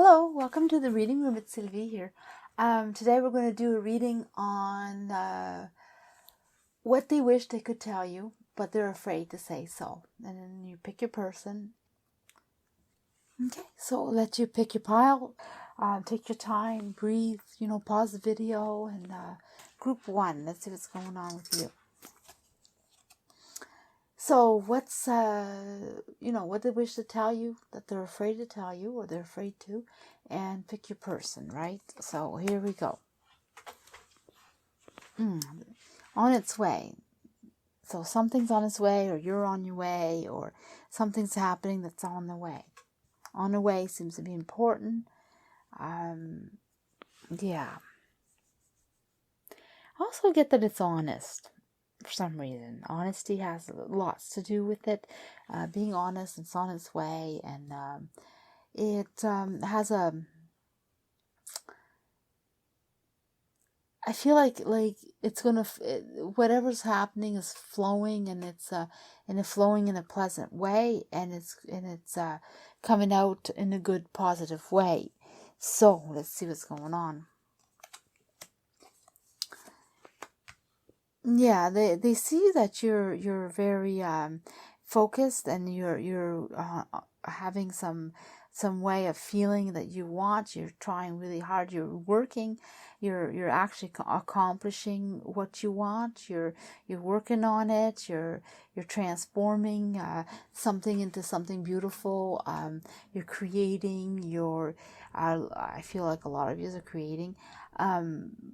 Hello, welcome to the reading room. It's Sylvie here. Today we're going to do a reading on what they wish they could tell you, but they're afraid to say so. And then you pick your person. Okay, so I'll let you pick your pile. Take your time, breathe, pause the video, and group one. Let's see what's going on with you. So what's, what they wish to tell you, that they're afraid to tell you, or they're afraid to, and pick your person, right? So here we go. On its way. So something's on its way, or you're on your way, or something's happening that's on the way. On the way seems to be important. Yeah. I also get that it's honest. For some reason, honesty has lots to do with it. Being honest, it's on its way, and it has a. I feel like it's gonna whatever's happening is flowing, and it's flowing in a pleasant way, and it's coming out in a good positive way. So let's see what's going on. Yeah, they see that you're very focused, and you're having some way of feeling that you want. You're trying really hard. You're working. You're actually accomplishing what you want. You're working on it. You're transforming something into something beautiful. You're creating. I feel like a lot of you are creating.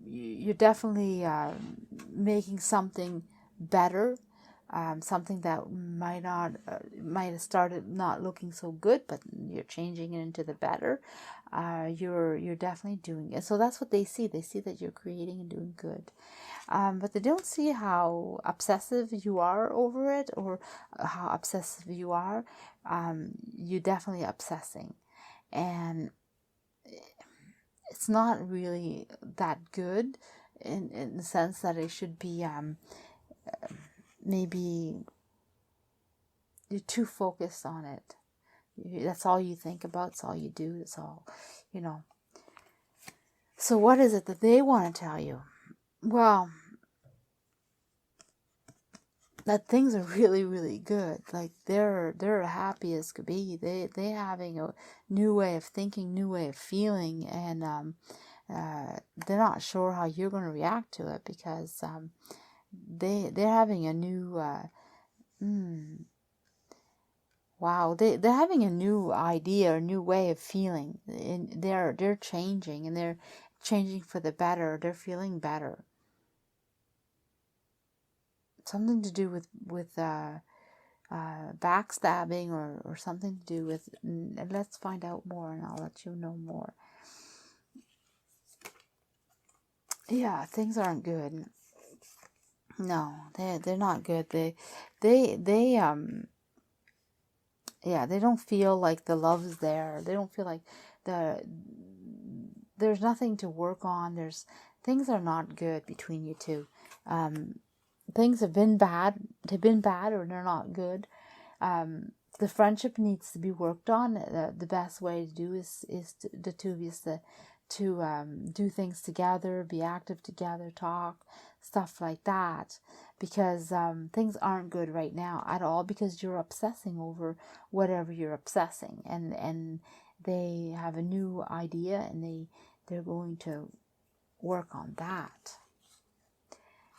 You're definitely making something better, something that might have started not looking so good, but you're changing it into the better. You're definitely doing it. So that's what they see. They see that you're creating and doing good, but they don't see how obsessive you are over it, or how obsessive you are. You're definitely obsessing, and it's not really that good in the sense that it should be maybe you're too focused on it. That's all you think about. It's all you do. It's all, So what is it that they want to tell you? Well, that things are really, really good. Like they're happy as could be. They having a new way of thinking, new way of feeling, and they're not sure how you're going to react to it, because they're having a new they're having a new idea, a new way of feeling, and they're changing, and they're changing for the better. They're feeling better. Something to do with backstabbing, or something to do with. Let's find out more, and I'll let you know more. Yeah, things aren't good. No, they're not good. They don't feel like the love's there. They don't feel like there's nothing to work on. Things are not good between you two. Things have been bad. They've been bad, or they're not good. The friendship needs to be worked on. The best way to do is the two of you to do things together, be active together, talk, stuff like that, because things aren't good right now at all, because you're obsessing over whatever you're obsessing, and they have a new idea, and they're going to work on that.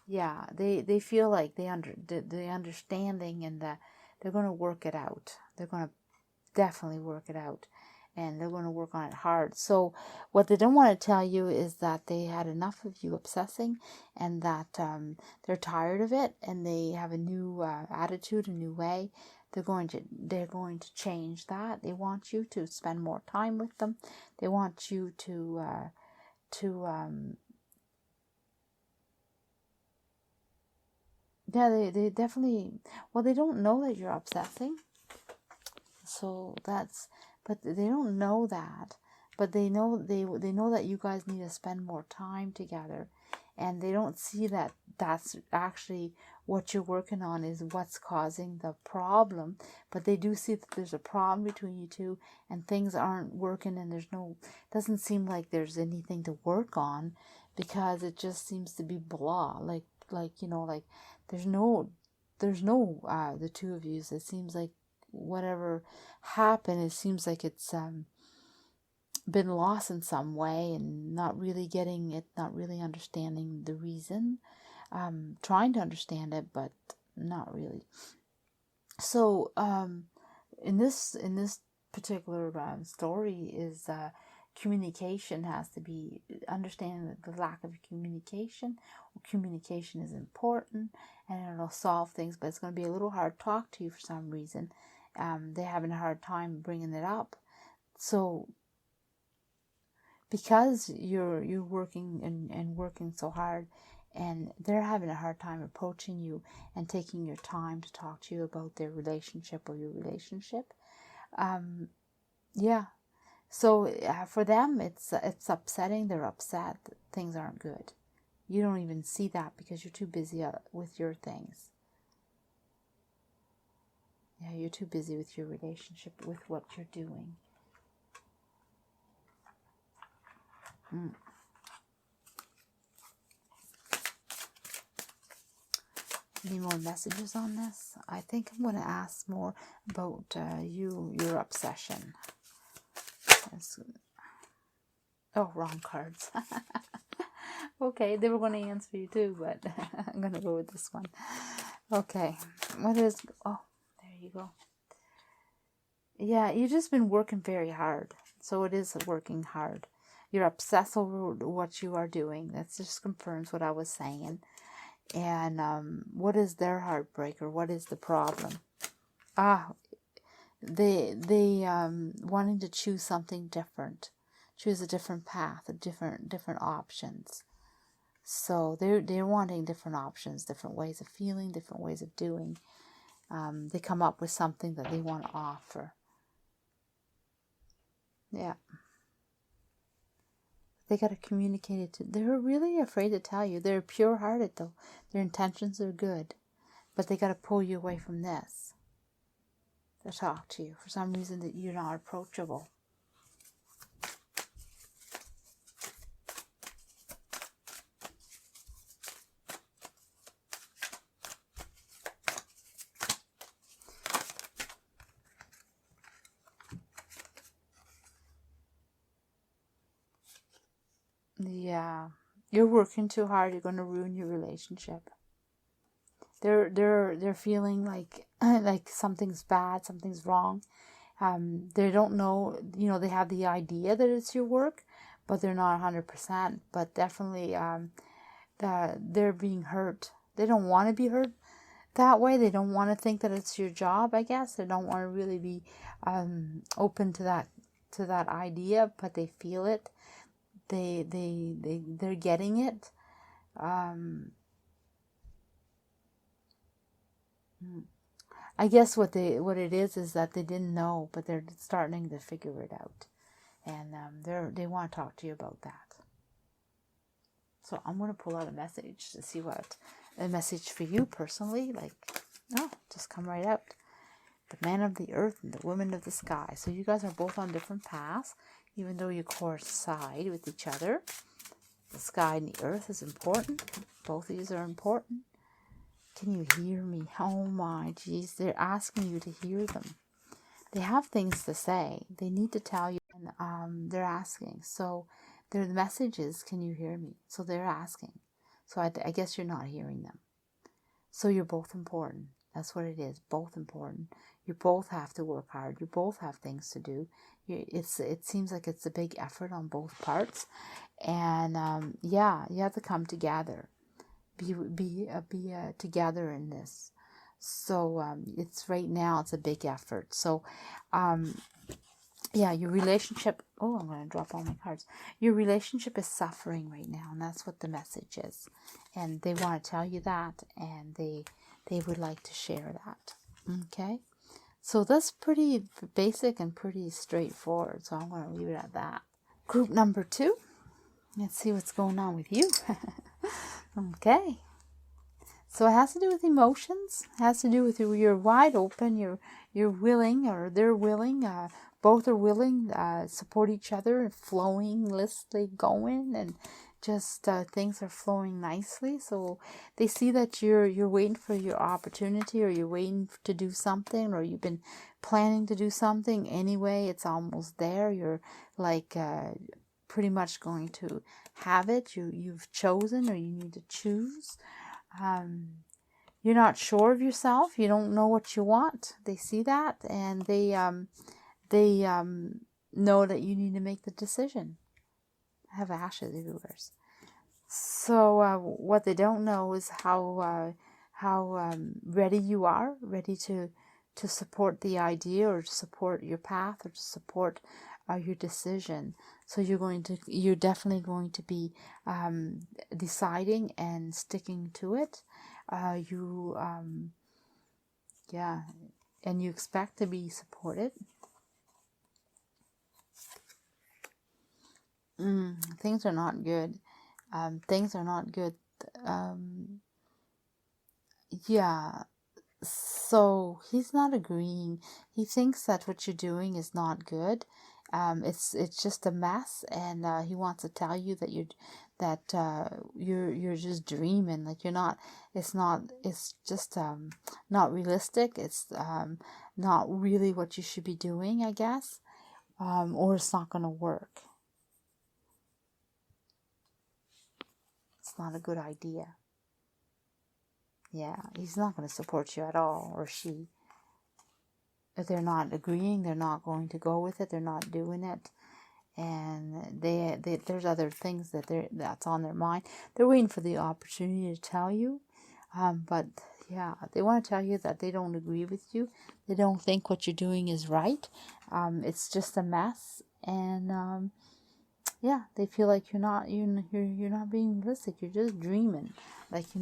Yeah, they feel like the understanding, and that they're going to work it out. They're going to definitely work it out, and they're going to work on it hard. So what they don't want to tell you is that they had enough of you obsessing, and that they're tired of it, and they have a new attitude, a new way. They're going to change that. They want you to spend more time with them. They want you to they definitely, well, they don't know that you're obsessing. So but they don't know that, but they know that you guys need to spend more time together, and they don't see that that's actually what you're working on is what's causing the problem. But they do see that there's a problem between you two, and things aren't working, and doesn't seem like there's anything to work on, because it just seems to be blah, like there's no the two of you. It seems like whatever happened, it seems like it's been lost in some way, and not really getting it, not really understanding the reason. Trying to understand it, but not really. So in this particular story is communication has to be, understanding that the lack of communication is important, and it'll solve things, but it's going to be a little hard to talk to you for some reason. They're having a hard time bringing it up. So because you're working and working so hard, and they're having a hard time approaching you and taking your time to talk to you about their relationship or your relationship. So for them, it's upsetting. They're upset. Things aren't good. You don't even see that because you're too busy with your things. Yeah, you're too busy with your relationship, with what you're doing. Any more messages on this? I think I'm going to ask more about your obsession. Oh, wrong cards. Okay, they were going to answer you too, but I'm going to go with this one. Okay, what is... Oh, there you go. Yeah, you've just been working very hard. So it is working hard. You're obsessed over what you are doing. That just confirms what I was saying. And what is their heartbreak, or what is the problem? They wanting to choose something different, choose a different path, different options. So they're wanting different options, different ways of feeling, different ways of doing. They come up with something that they want to offer. Yeah. They got to communicate it to... They're really afraid to tell you. They're pure-hearted, though. Their intentions are good. But they got to pull you away from this to talk to you. For some reason that you're not approachable. Yeah, you're working too hard. You're going to ruin your relationship. They're feeling like something's bad, something's wrong. They don't know. They have the idea that it's your work, but they're not 100%. But definitely, they're being hurt. They don't want to be hurt that way. They don't want to think that it's your job. I guess they don't want to really be open to that idea, but they feel it. They're getting it. I guess what it is that they didn't know, but they're starting to figure it out, and they want to talk to you about that. So I'm going to pull out a message to see what a message for you personally. Just come right out. The man of the earth and the woman of the sky. So you guys are both on different paths, even though you coincide with each other. The sky and the earth is important. Both of these are important. Can you hear me? Oh my geez, they're asking you to hear them. They have things to say. They need to tell you, and they're asking. So their message is, can you hear me? So they're asking. So I guess you're not hearing them. So you're both important. That's what it is. Both important. You both have to work hard. You both have things to do. It seems like it's a big effort on both parts, and you have to come together. Be together in this. So it's right now. It's a big effort. So your relationship. Oh, I'm going to drop all my cards. Your relationship is suffering right now, and that's what the message is. And they want to tell you that, and they would like to share that. Okay. So that's pretty basic and pretty straightforward. So I'm going to leave it at that. Group number 2. Let's see what's going on with you. Okay. So it has to do with emotions. It has to do with you're wide open. You're willing, or they're willing. Both are willing. Support each other, flowing, listly going, and just things are flowing nicely. So they see that you're waiting for your opportunity, or you're waiting to do something, or you've been planning to do something anyway. It's almost there. You're like pretty much going to have it. You've chosen, or you need to choose. You're not sure of yourself. You don't know what you want. They see that, and they know that you need to make the decision. I have ashes everywhere. So what they don't know is how ready you are, ready to support the idea, or to support your path, or to support your decision. So you're definitely going to be deciding and sticking to it. And you expect to be supported. Things are not good. Things are not good. So he's not agreeing. He thinks that what you're doing is not good. It's just a mess, and he wants to tell you that you're just dreaming. Like you're not. It's just not realistic. It's not really what you should be doing, I guess, or it's not going to work. It's not a good idea. Yeah, he's not going to support you at all, or she. If they're not agreeing, they're not going to go with it. They're not doing it, and there's other things that's on their mind. They're waiting for the opportunity to tell you, but yeah, they want to tell you that they don't agree with you. They don't think what you're doing is right. It's just a mess, and yeah, they feel like you're not being realistic. You're just dreaming, like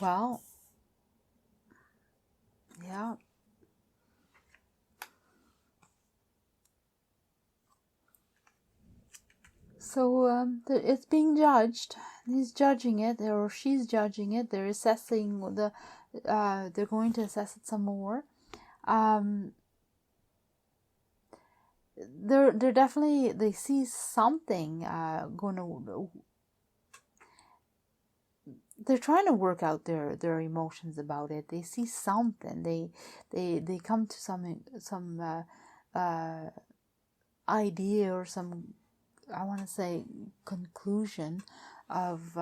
Well, yeah. So it's being judged. He's judging it, or she's judging it. They're assessing they're going to assess it some more. They're definitely, they see something going to. They're trying to work out their emotions about it. They see something. They come to some idea, or some, I want to say, conclusion of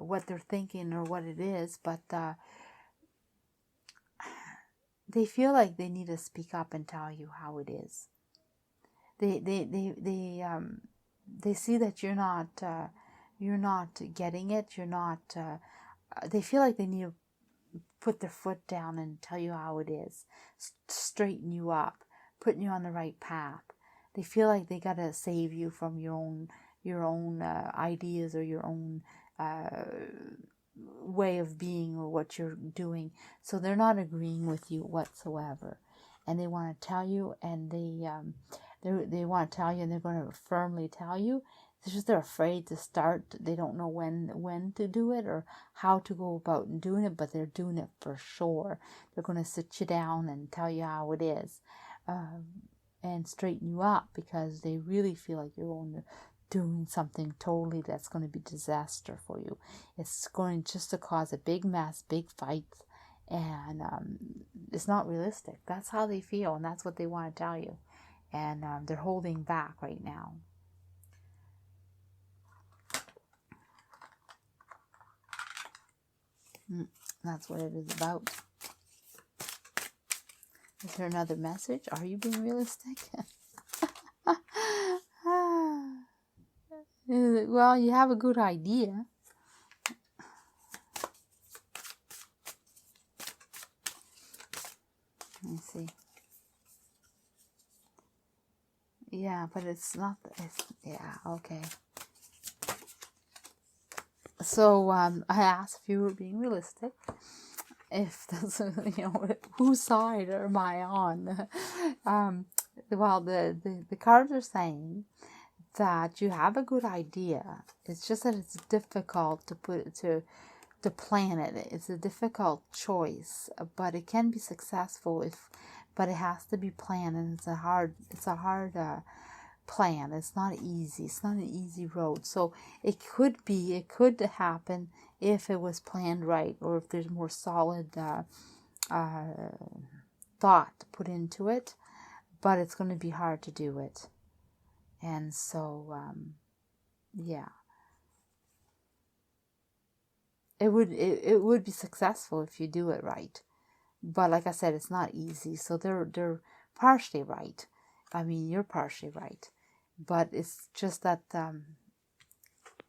what they're thinking or what it is, but they feel like they need to speak up and tell you how it is. They see that you're not getting it. You're not. They feel like they need to put their foot down and tell you how it is, straighten you up, putting you on the right path. They feel like they gotta save you from your own ideas, or your own way of being, or what you're doing. So they're not agreeing with you whatsoever, and they want to tell you, and they want to tell you, and they're going to firmly tell you. It's just they're afraid to start. They don't know when to do it, or how to go about doing it, but they're doing it for sure. They're going to sit you down and tell you how it is, and straighten you up, because they really feel like you're doing something totally that's going to be disaster for you. It's going just to cause a big mess, big fights, and it's not realistic. That's how they feel, and that's what they want to tell you. And they're holding back right now. That's what it is about. Is there another message? Are you being realistic? Well, you have a good idea. Let me see. Yeah, but it's not. Yeah, okay. So I asked if you were being realistic. If that's, whose side am I on? well, the cards are saying that you have a good idea. It's just that it's difficult to plan it. It's a difficult choice, but it can be successful but it has to be planned, and it's a hard plan. It's not easy. It's not an easy road. So it could happen if it was planned right, or if there's more solid thought put into it. But it's going to be hard to do it, and so yeah. It would be successful if you do it right, but like I said, it's not easy. So they're partially right. I mean, you're partially right, but it's just that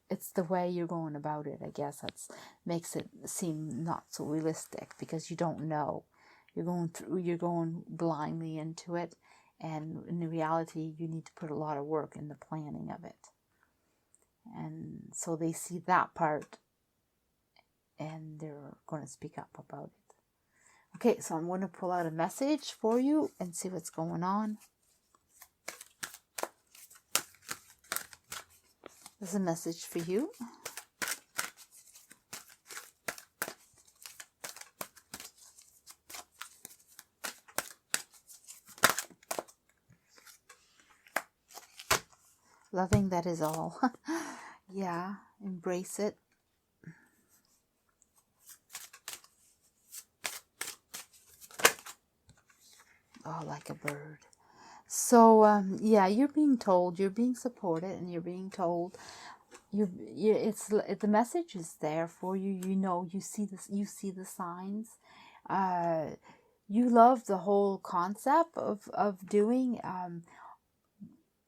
it's the way you're going about it. I guess that's makes it seem not so realistic, because you don't know. You're going blindly into it, and in reality, you need to put a lot of work in the planning of it. And so they see that part, and they're going to speak up about it. Okay, so I'm going to pull out a message for you and see what's going on. This is a message for you. Loving, that is all. Yeah, embrace it. Oh, like a bird. So, yeah, you're being told, you're being supported, and you're being told, the message is there for you. You know, you see the signs. You love the whole concept of doing.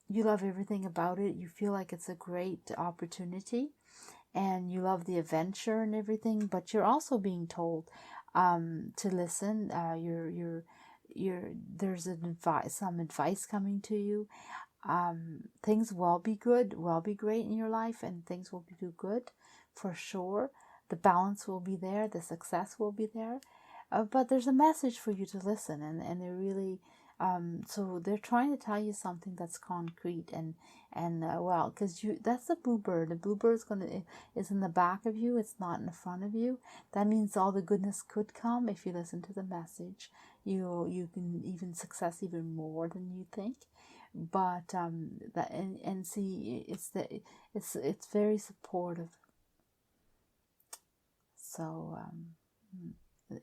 You love everything about it. You feel like it's a great opportunity, and you love the adventure and everything. But you're also being told to listen. There's some advice coming to you. Things will be great in your life, and things will do good for sure. The balance will be there, the success will be there, but there's a message for you to listen, and they're really so they're trying to tell you something that's concrete, and well, because that's the bluebird. The bluebird is in the back of you. It's not in the front of you. That means all the goodness could come if you listen to the message. You can even success even more than you think. But that and see, it's very supportive. So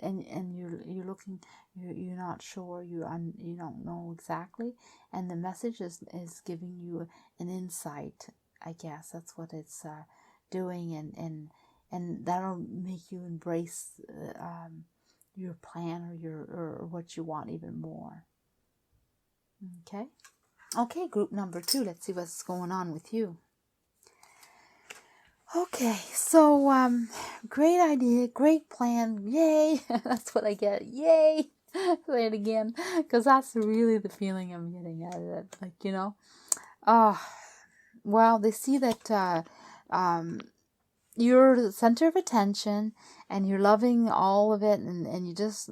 and you're looking, you're not sure, you don't know exactly, and the message is giving you an insight. I guess that's what it's doing, and that'll make you embrace your plan or what you want even more. Okay, group number 2. Let's see what's going on with you. Okay, so great idea, great plan, yay! That's what I get, yay! Say it again, because that's really the feeling I'm getting out of it. Like, well, they see that you're the center of attention, and you're loving all of it, and you just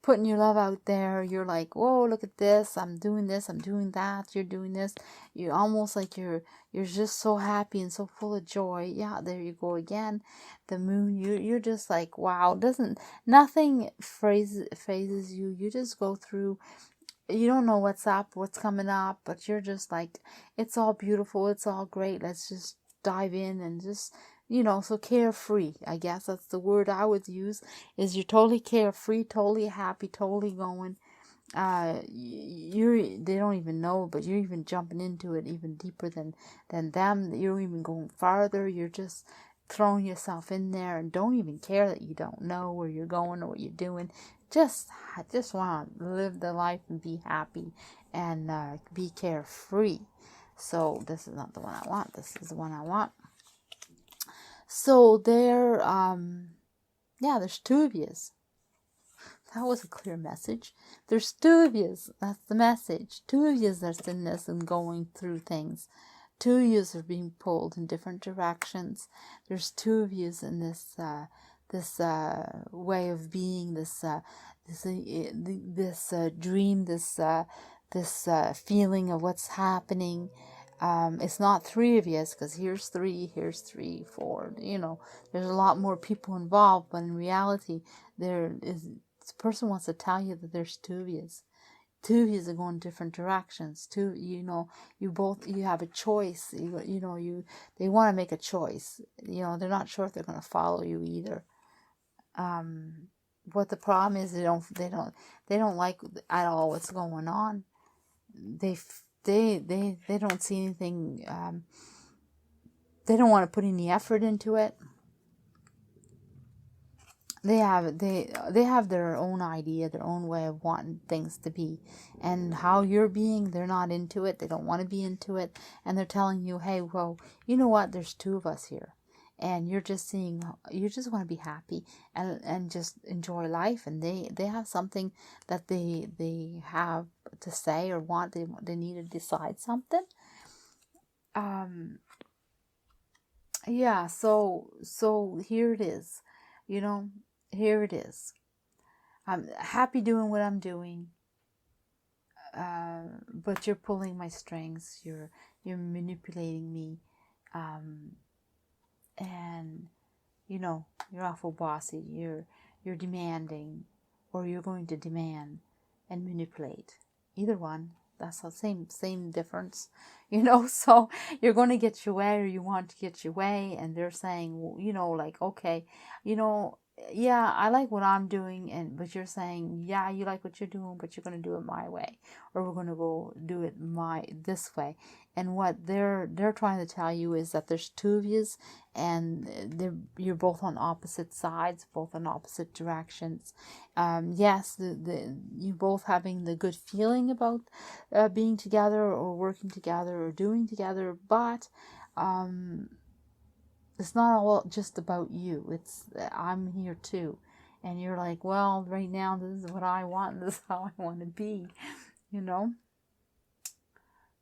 putting your love out there. You're like, whoa, look at this, I'm doing that, you're doing this. You almost like you're just so happy and so full of joy. Yeah, there you go again. The moon, you're just like, wow. Nothing phases you. You just go through. You don't know what's coming up, but you're just like, it's all beautiful, it's all great. Let's just dive in and just, so carefree. I guess that's the word I would use, is you're totally carefree, totally happy, totally going. They don't even know, but you're even jumping into it even deeper than them. You're even going farther. You're just throwing yourself in there, and don't even care that you don't know where you're going or what you're doing. Just want to live the life and be happy and be carefree. So this is not the one I want. This is the one I want. So there's 2 of you. That was a clear message. There's 2 of you. That's the message. 2 of you that's in this and going through things. 2 of you are being pulled in different directions. There's 2 of you in this way of being, this dream, this feeling of what's happening. It's not three of you, because here's three, four. There's a lot more people involved, but in reality, this person wants to tell you that there's two of you. Two of you are going different directions. You have a choice. They want to make a choice. They're not sure if they're going to follow you either. What the problem is, they don't like at all what's going on. They don't see anything. They don't want to put any effort into it. They have their own idea, their own way of wanting things to be, and how you're being. They're not into it. They don't want to be into it, and they're telling you, "Hey, well, you know what? There's two of us here, and you just want to be happy and just enjoy life." And they have something that they have to say or want. They need to decide something. Yeah. So here it is. Here it is. I'm happy doing what I'm doing, but you're pulling my strings. You're manipulating me, and you're awful bossy. You're demanding, or you're going to demand and manipulate. Either one. That's the same difference, So you're going to get your way, or you want to get your way, and they're saying, like, okay, yeah, I like what I'm doing, but you're saying, yeah, you like what you're doing, but you're going to do it my way, or we're going to go do it this way. And what they're trying to tell you is that there's two of yous, and you're both on opposite sides, both on opposite directions. Yes, you both having the good feeling about being together or working together or doing together, but it's not all just about you. It's I'm here too, and you're like, well, right now this is what I want. This is how I want to be,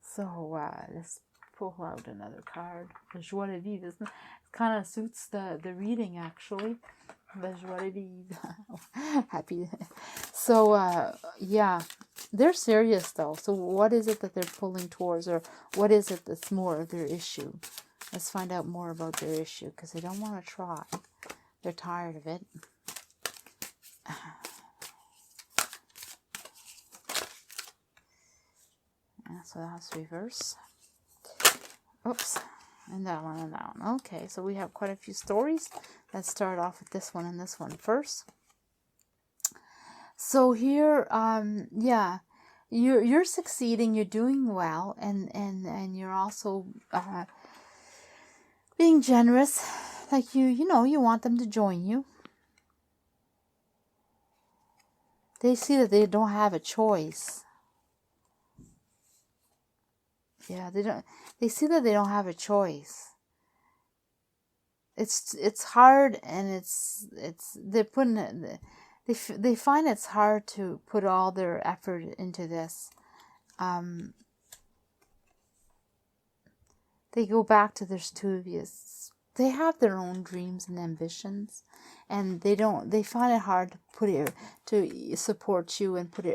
So let's pull out another card. The Joie de Vivre. It kind of suits the reading, actually. The Joie de Vivre. Happy. So yeah, they're serious though. So what is it that they're pulling towards, or what is it that's more of their issue? Let's find out more about their issue, because they don't want to try. They're tired of it. So that's reverse. Oops. And that one and that one. Okay, so we have quite a few stories. Let's start off with this one and this one first. So here, yeah, you're succeeding. You're doing well, and you're also being generous. Like you want them to join you. They see that they don't have a choice. Yeah, they see that they don't have a choice. It's hard, and they find it's hard to put all their effort into this. They go back to there's two of you. They have their own dreams and ambitions, and they find it hard to support you and put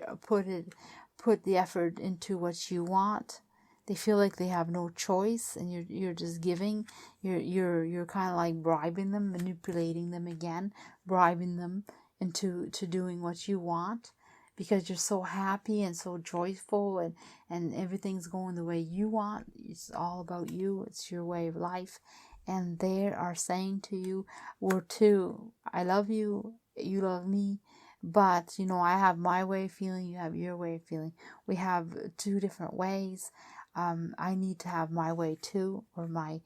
the effort into what you want. They feel like they have no choice, and you're just giving. You're kind of like bribing them, manipulating them again, bribing them into doing what you want, because you're so happy and so joyful, and everything's going the way you want. It's all about you. It's your way of life, and they are saying to you, "We're two. I love you. You love me." But, I have my way of feeling, you have your way of feeling. We have two different ways. I need to have my way too, or my,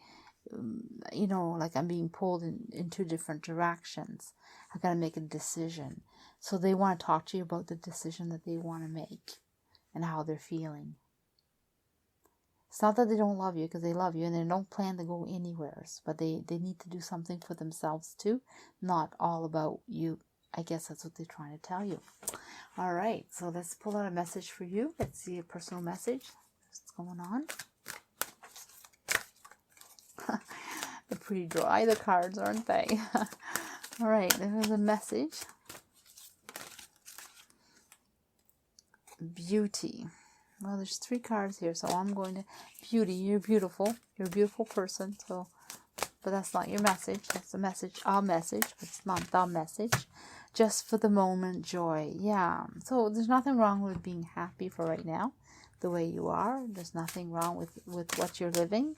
like I'm being pulled in two different directions. I've got to make a decision. So they want to talk to you about the decision that they want to make and how they're feeling. It's not that they don't love you, because they love you and they don't plan to go anywhere, but they need to do something for themselves too, not all about you. I guess that's what they're trying to tell you. All right, so let's pull out a message for you. Let's see a personal message. What's going on? They're pretty dry, the cards, aren't they? All right, there's a message. Beauty. Well, there's 3 cards here, so I'm going to beauty. You're beautiful. You're a beautiful person. So, but that's not your message. That's a message, but it's not the message. Just for the moment, joy. Yeah. So there's nothing wrong with being happy for right now, the way you are. There's nothing wrong with what you're living.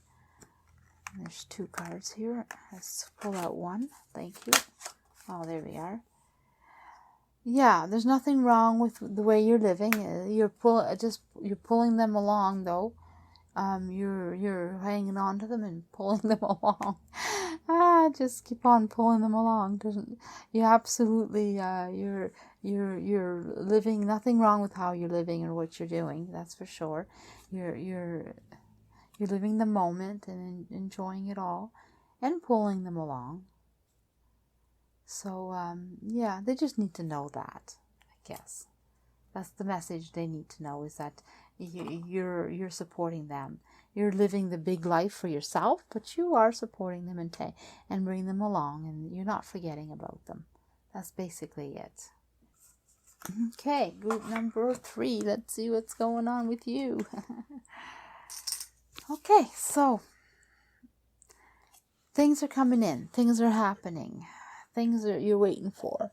There's 2 cards here. Let's pull out one. Thank you. Oh, there we are. Yeah, there's nothing wrong with the way you're living. You're pulling them along though. You're hanging on to them and pulling them along. Just keep on pulling them along. You absolutely you're living. Nothing wrong with how you're living or what you're doing. That's for sure. You're living the moment and enjoying it all, and pulling them along. So, yeah, they just need to know that, I guess. That's the message they need to know, is that you're supporting them. You're living the big life for yourself, but you are supporting them and bringing them along, and you're not forgetting about them. That's basically it. Okay, group number 3. Let's see what's going on with you. Okay, so things are coming in. Things are happening. Things that you're waiting for.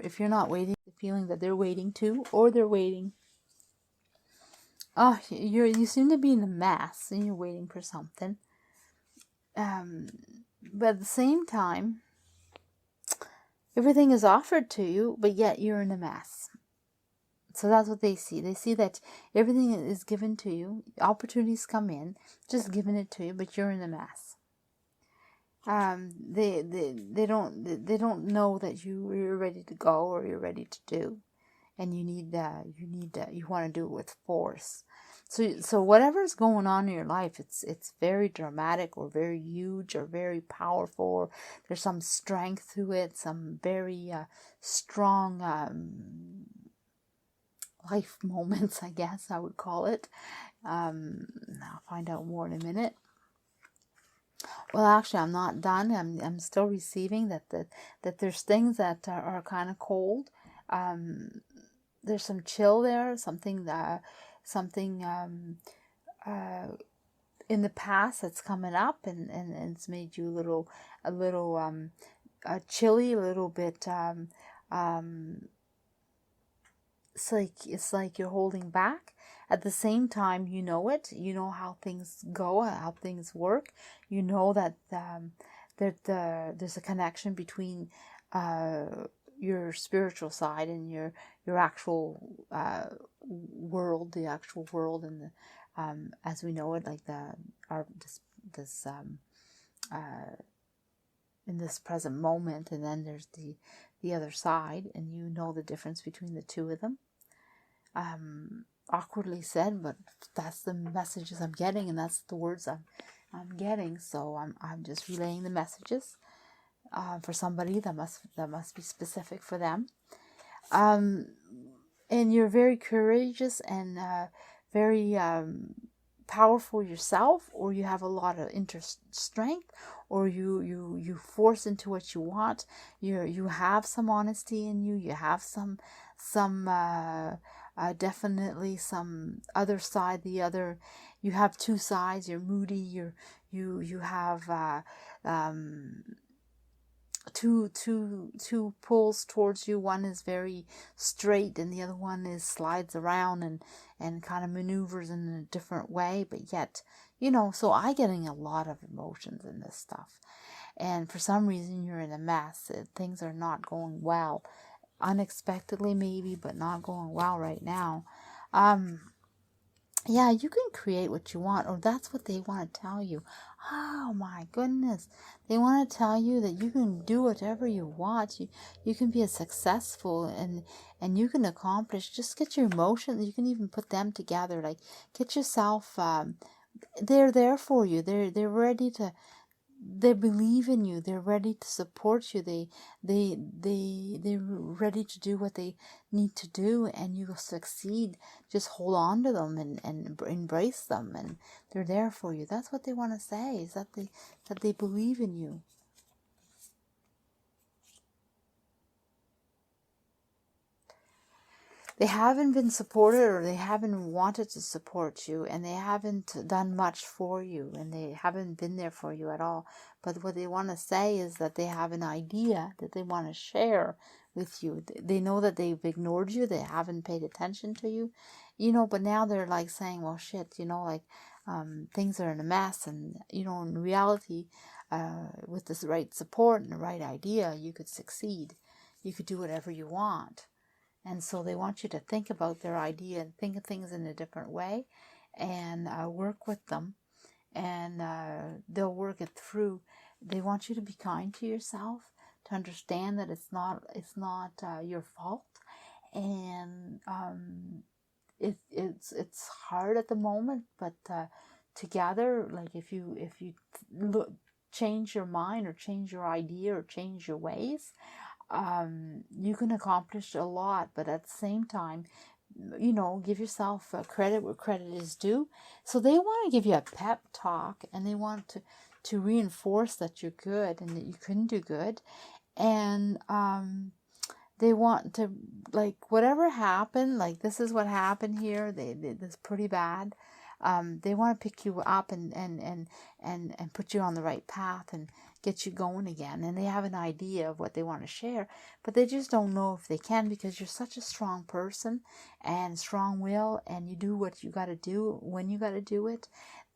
If you're not waiting, the feeling that they're waiting too, or they're waiting. Oh, you seem to be in a mess and you're waiting for something. But at the same time, everything is offered to you, but yet you're in a mess. So that's what they see. They see that everything is given to you. Opportunities come in, just giving it to you, but you're in a mess. They don't know that you're ready to go or you're ready to do, and you want to do it with force. So whatever's going on in your life, it's very dramatic or very huge or very powerful. Or there's some strength to it, some very strong life moments, I guess I would call it. I'll find out more in a minute. Well, actually, I'm not done. I'm still receiving that there's things that are kind of cold. There's some chill there. Something in the past that's coming up, and it's made you a little chilly, a little bit. It's like you're holding back. At the same time, you know it. You know how things go, how things work. You know that there's a connection between your spiritual side and your actual world, the actual world, and the as we know it, like in this present moment, and then there's the other side, and you know the difference between the two of them. Awkwardly said, but that's the messages I'm getting, and that's the words I'm getting. So I'm just relaying the messages for somebody that must be specific for them. And you're very courageous and very powerful yourself, or you have a lot of strength, or you force into what you want. You have some honesty in you. You have some definitely some other side. You have 2 sides. You're moody. You have two pulls towards you. One is very straight, and the other one slides around and kind of maneuvers in a different way. But yet, so I'm getting a lot of emotions in this stuff. And for some reason, you're in a mess. Things are not going well. Unexpectedly, maybe, but not going well right now. Yeah, you can create what you want, or that's what they want to tell you. Oh my goodness. They want to tell you that you can do whatever you want. You can be successful and you can accomplish. Just get your emotions. You can even put them together. Like, get yourself, they're there for you. They're ready to, they believe in you. They're ready to support you. They're ready to do what they need to do, and you will succeed. Just hold on to them and embrace them, and they're there for you. That's what they want to say, is that they believe in you. they haven't been supported, or they haven't wanted to support you, and they haven't done much for you, and they haven't been there for you at all. But what they want to say is that they have an idea that they want to share with you. They know that they've ignored you, they haven't paid attention to you, but now they're like saying, well, shit, things are in a mess, and, in reality, with this right support and the right idea, you could succeed. You could do whatever you want. And so they want you to think about their idea and think of things in a different way, and work with them, and they'll work it through. They want you to be kind to yourself, to understand that it's not your fault, and it's hard at the moment, but together, like if you change your mind, or change your idea, or change your ways, you can accomplish a lot. But at the same time, give yourself credit where credit is due. So they want to give you a pep talk, and they want to reinforce that you're good and that you can do good. And they want to, like, whatever happened, like, this is what happened here, this is pretty bad. They want to pick you up and put you on the right path and get you going again. And they have an idea of what they want to share, but they just don't know if they can, because you're such a strong person and strong will, and you do what you got to do when you got to do it,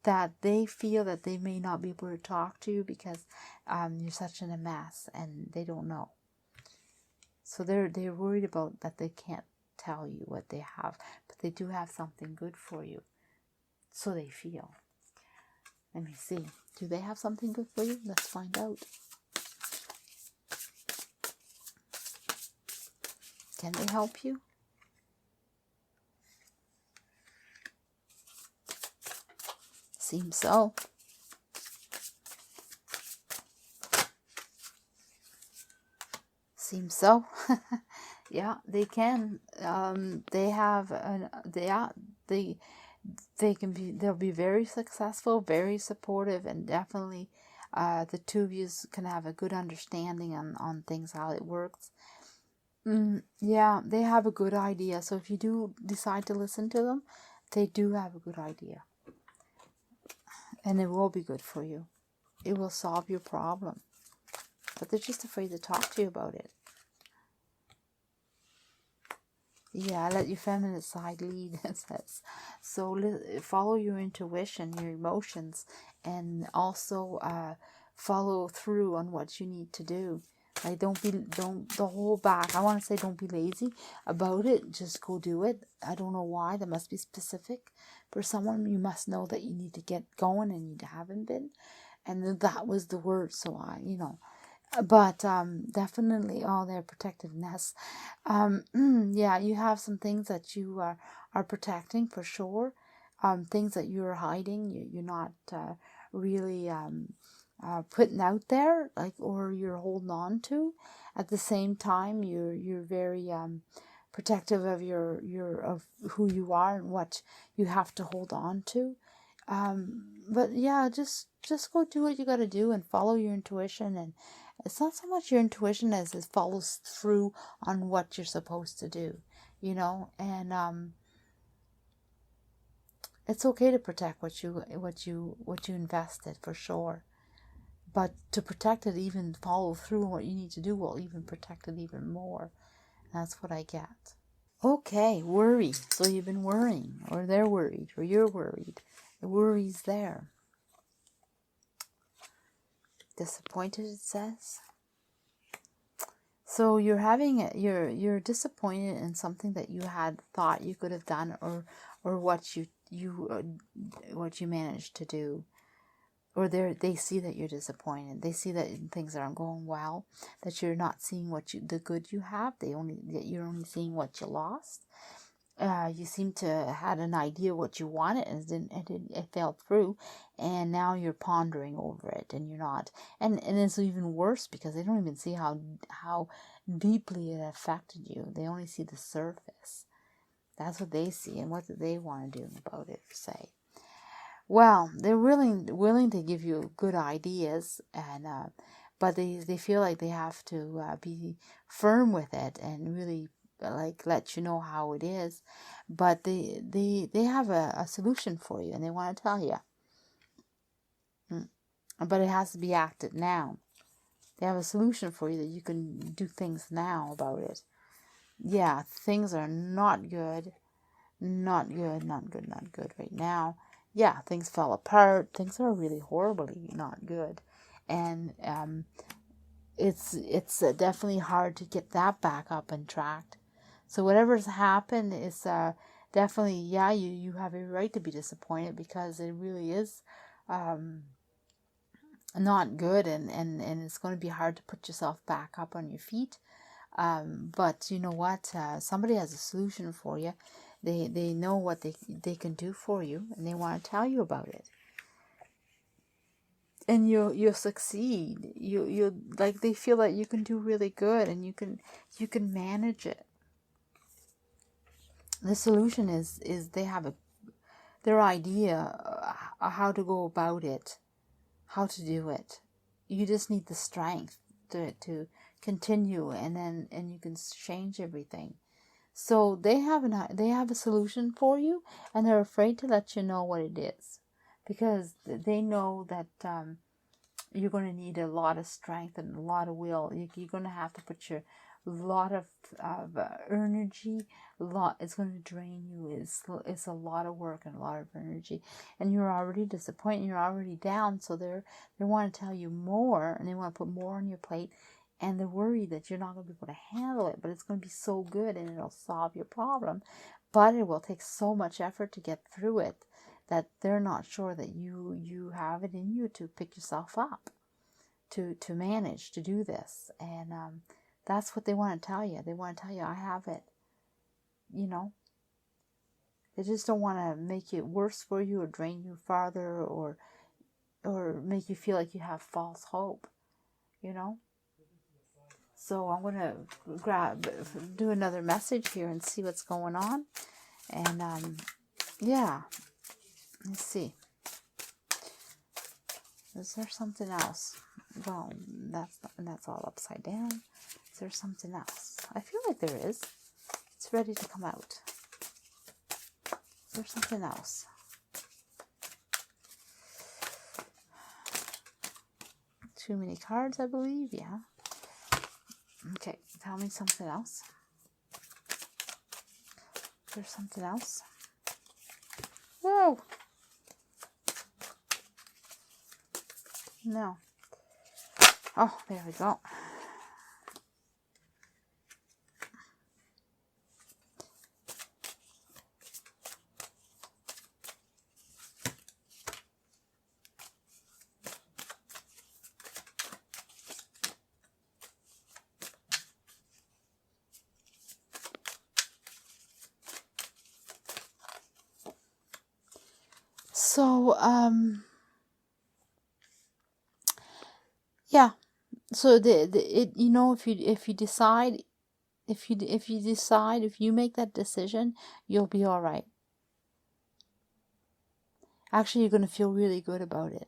that they feel that they may not be able to talk to you because you're such in a mess, and they don't know. So they're worried about that they can't tell you what they have, but they do have something good for you. So they feel. Let me see. Do they have something good for you? Let's find out. Can they help you? Seems so. Seems so. Yeah, they can. They have they'll be very successful, very supportive, and definitely the two of you can have a good understanding on things, how it works. Yeah, they have a good idea. So if you do decide to listen to them, they do have a good idea. And it will be good for you. It will solve your problem. But they're just afraid to talk to you about it. Yeah, let your feminine side lead, it says. So follow your intuition, your emotions, and also follow through on what you need to do. Like, don't hold back. I want to say don't be lazy about it. Just go do it. I don't know why. That must be specific. For someone, you must know that you need to get going and you haven't been. And that was the word. So but definitely all their protectiveness. Yeah, you have some things that you are protecting for sure. Things that you're hiding, you're not really putting out there, like, or you're holding on to. At the same time, you're very protective of of who you are and what you have to hold on to. But yeah, just go do what you got to do and follow your intuition. And it's not so much your intuition as it follows through on what you're supposed to do, and it's okay to protect what you invested, for sure. But to protect it, even follow through on what you need to do, will even protect it even more. That's what I get. Okay, worry. So you've been worrying, or they're worried, or you're worried. The worry's there. Disappointed, it says. So you're disappointed in something that you had thought you could have done, or what you managed to do. Or they see that you're disappointed. They see that things aren't going well, that you're not seeing the good you have. That you're only seeing what you lost. You seem to have had an idea what you wanted, and it fell through, and now you're pondering over it, and you're not. And it's even worse because they don't even see how deeply it affected you. They only see the surface. That's what they see, and what do they want to do about it, say. Well, they're willing to give you good ideas, and but they feel like they have to be firm with it and really like let you know how it is, but they have a solution for you, and they want to tell you. But it has to be acted now. They have a solution for you that you can do things now about it. Yeah, things are not good. Not good right now. Yeah, things fell apart. Things are really horribly not good. And it's definitely hard to get that back up and tracked. So whatever's happened is definitely, yeah, you have a right to be disappointed, because it really is not good, and it's going to be hard to put yourself back up on your feet. But you know what? Somebody has a solution for you. They know what they can do for you, and they want to tell you about it. And you'll succeed. You like, they feel that you can do really good, and you can manage it. The solution is they have their idea how to go about it, how to do it. You just need the strength to continue, and you can change everything. So they have a solution for you, and they're afraid to let you know what it is, because they know that you're going to need a lot of strength and a lot of will. You're going to have to put your lot of energy. It's going to drain you. It's a lot of work and a lot of energy, and you're already disappointed. You're already down. So they want to tell you more, and they want to put more on your plate. And they're worried that you're not going to be able to handle it, but it's going to be so good and it'll solve your problem. But it will take so much effort to get through it that they're not sure that you have it in you to pick yourself up, to manage to do this. And that's what they want to tell you. They want to tell you, I have it. You know, they just don't want to make it worse for you, or drain you farther, or make you feel like you have false hope, you know. So I'm going to do another message here and see what's going on. And yeah, let's see. Is there something else? Well, that's all upside down. Is there something else? I feel like there is. It's ready to come out. Is there something else? Too many cards, I believe. Yeah. Okay, tell me something else. Is there something else? Whoa! No. Oh, there we go. So, yeah. So you know, if you make that decision, you'll be all right. Actually, you're going to feel really good about it.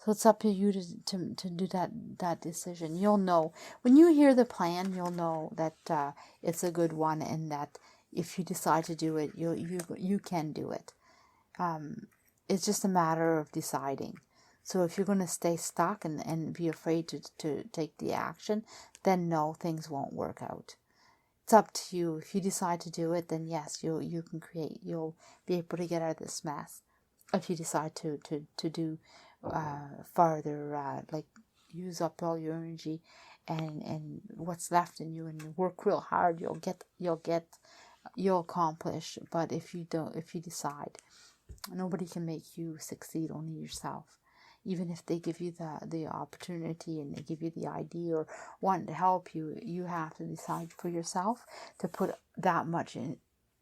So it's up to you to do that decision. You'll know when you hear the plan. You'll know that it's a good one, and that if you decide to do it, you can do it. It's just a matter of deciding. So if you're going to stay stuck and be afraid to take the action, then no, things won't work out. It's up to you. If you decide to do it, then yes, you'll be able to get out of this mess. If you decide to do farther, like use up all your energy and what's left in you, and work real hard, you'll accomplish. But if you decide, nobody can make you succeed, only yourself. Even if they give you the opportunity and they give you the idea or want to help you, you have to decide for yourself to put that much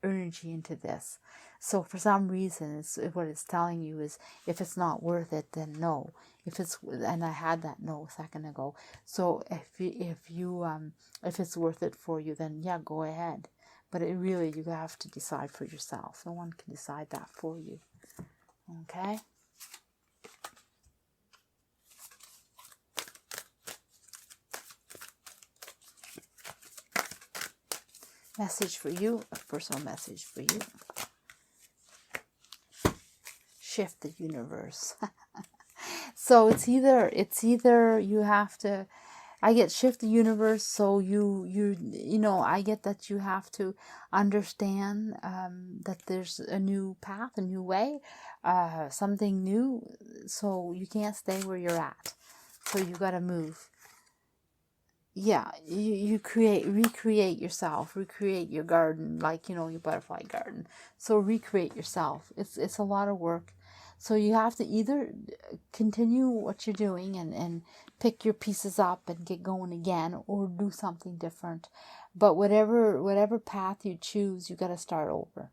energy into this. So for some reason, what it's telling you is, if it's not worth it, then no. And I had that no a second ago. So if it's worth it for you, then yeah, go ahead. But you have to decide for yourself. No one can decide that for you. Okay? Message for you, a personal message for you. Shift the universe. So it's either you have to, I get shift the universe, so you know, I get that you have to understand that there's a new path, a new way, something new, so you can't stay where you're at. So you got to move. Yeah, you recreate yourself, recreate your garden, like, you know, your butterfly garden. So recreate yourself. It's a lot of work. So you have to either continue what you're doing and pick your pieces up and get going again, or do something different. But whatever path you choose, you got to start over.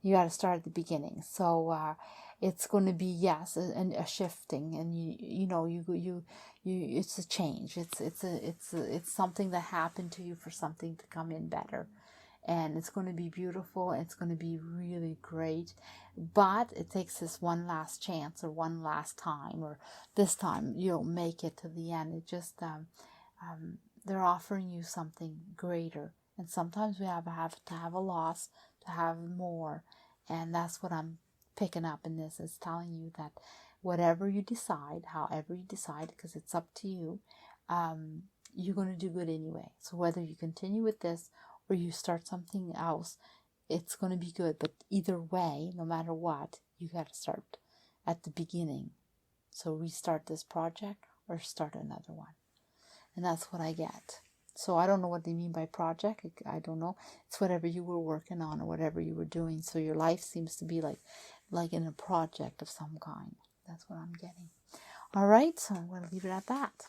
You got to start at the beginning. So it's going to be, yes, a shifting, and you know, you it's a change. It's something that happened to you for something to come in better, and it's going to be beautiful. It's going to be really great, but it takes this one last chance, or one last time, or this time you'll make it to the end. It just they're offering you something greater, and sometimes we have to have a loss to have more, and that's what I'm picking up in this, is telling you that whatever you decide, however you decide, because it's up to you, you're going to do good anyway. So whether you continue with this or you start something else, it's going to be good. But either way, no matter what, you got to start at the beginning. So restart this project or start another one. And that's what I get. So I don't know what they mean by project. I don't know. It's whatever you were working on or whatever you were doing. So your life seems to be like in a project of some kind. That's what I'm getting. All right. So I'm going to leave it at that.